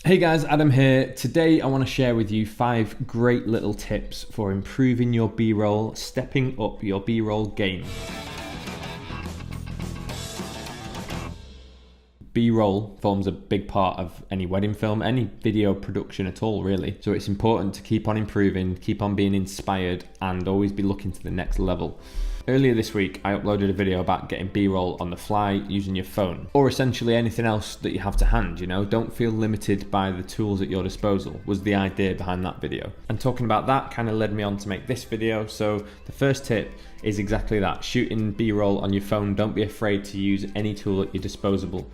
Hey guys, Adam here. Today I want to share with you 5 great little tips for improving your B-roll, stepping up your B-roll game. B-roll forms a big part of any wedding film, any video production at all really. So it's important to keep on improving, keep on being inspired and always be looking to the next level. Earlier this week, I uploaded a video about getting B-roll on the fly using your phone, or essentially anything else that you have to hand, Don't feel limited by the tools at your disposal, was the idea behind that video. And talking about that kind of led me on to make this video. So the first tip is exactly that, shooting B-roll on your phone. Don't be afraid to use any tool at your disposal.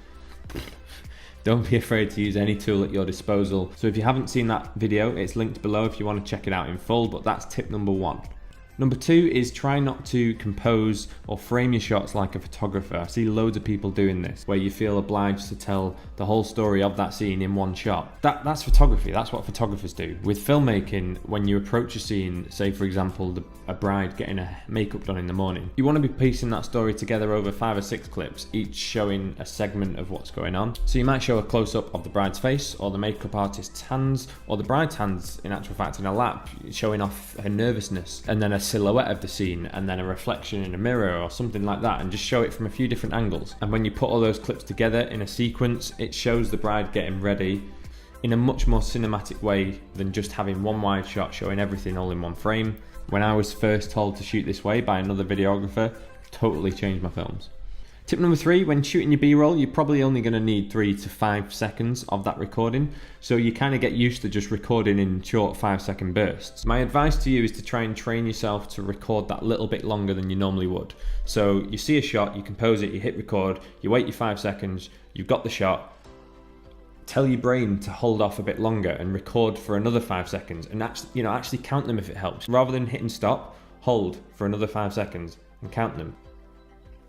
Don't be afraid to use any tool at your disposal. So if you haven't seen that video, it's linked below if you want to check it out in full, but that's tip number 1. Number 2 is try not to compose or frame your shots like a photographer. I see loads of people doing this, where you feel obliged to tell the whole story of that scene in one shot. That's photography, that's what photographers do. With filmmaking, when you approach a scene, say for example, a bride getting her makeup done in the morning, you want to be piecing that story together over 5 or 6 clips, each showing a segment of what's going on. So you might show a close-up of the bride's face, or the makeup artist's hands, or the bride's hands, in actual fact, in a lap, showing off her nervousness, and then a silhouette of the scene and then a reflection in a mirror or something like that, and just show it from a few different angles. And when you put all those clips together in a sequence, it shows the bride getting ready in a much more cinematic way than just having one wide shot showing everything all in one frame. When I was first told to shoot this way by another videographer, totally changed my films. Tip number 3, when shooting your B-roll, you're probably only going to need 3 to 5 seconds of that recording. So you kind of get used to just recording in short 5-second bursts. My advice to you is to try and train yourself to record that little bit longer than you normally would. So you see a shot, you compose it, you hit record, you wait your 5 seconds, you've got the shot. Tell your brain to hold off a bit longer and record for another 5 seconds, and actually count them if it helps. Rather than hitting stop, hold for another 5 seconds and count them,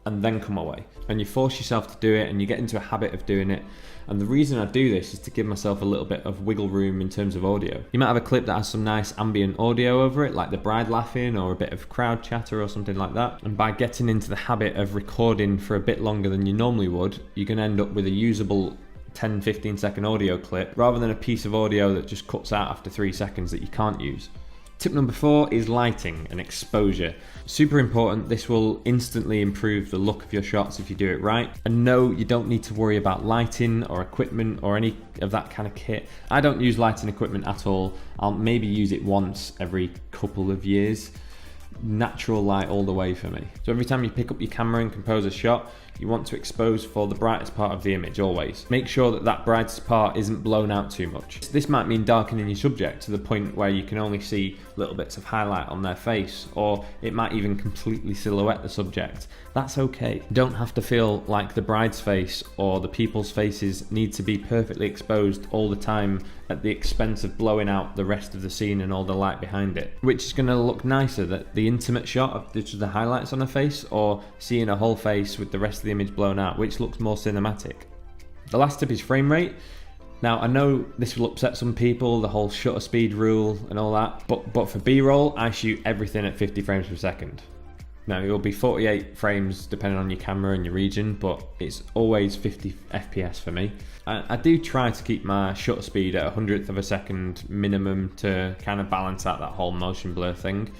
and then come away. And you force yourself to do it, and you get into a habit of doing it. And the reason I do this is to give myself a little bit of wiggle room in terms of audio. You might have a clip that has some nice ambient audio over it, like the bride laughing or a bit of crowd chatter or something like that. And by getting into the habit of recording for a bit longer than you normally would, you're gonna end up with a usable 10-15 second audio clip, rather than a piece of audio that just cuts out after 3 seconds that you can't use. Tip number 4 is lighting and exposure. Super important. This will instantly improve the look of your shots if you do it right. And no, you don't need to worry about lighting or equipment or any of that kind of kit. I don't use lighting equipment at all. I'll maybe use it once every couple of years. Natural light all the way for me. So every time you pick up your camera and compose a shot, you want to expose for the brightest part of the image always. Make sure that that brightest part isn't blown out too much. This might mean darkening your subject to the point where you can only see little bits of highlight on their face, or it might even completely silhouette the subject. That's okay. You don't have to feel like the bride's face or the people's faces need to be perfectly exposed all the time at the expense of blowing out the rest of the scene and all the light behind it, which is going to look nicer, that the intimate shot of just the highlights on a face, or seeing a whole face with the rest of the image blown out, which looks more cinematic. The last tip is frame rate. Now I know this will upset some people, the whole shutter speed rule and all that, but for B-roll I shoot everything at 50 frames per second. Now it will be 48 frames depending on your camera and your region, but it's always 50 FPS for me. I do try to keep my shutter speed at 100th of a second minimum to kind of balance out that whole motion blur thing.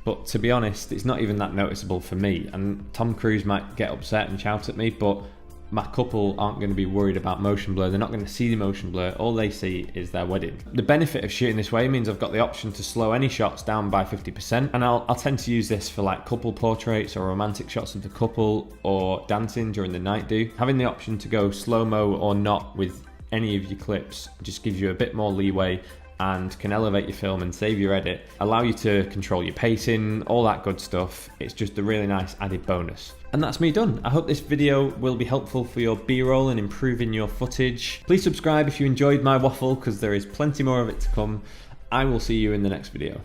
But to be honest, it's not even that noticeable for me, and Tom Cruise might get upset and shout at me, but my couple aren't going to be worried about motion blur. They're not going to see the motion blur. All they see is their wedding. The benefit of shooting this way means I've got the option to slow any shots down by 50%, and I'll tend to use this for like couple portraits or romantic shots of the couple or dancing during the night do. Having the option to go slow-mo or not with any of your clips just gives you a bit more leeway and can elevate your film and save your edit, allow you to control your pacing, all that good stuff. It's just a really nice added bonus. And that's me done. I hope this video will be helpful for your B-roll and improving your footage. Please subscribe if you enjoyed my waffle, because there is plenty more of it to come. I will see you in the next video.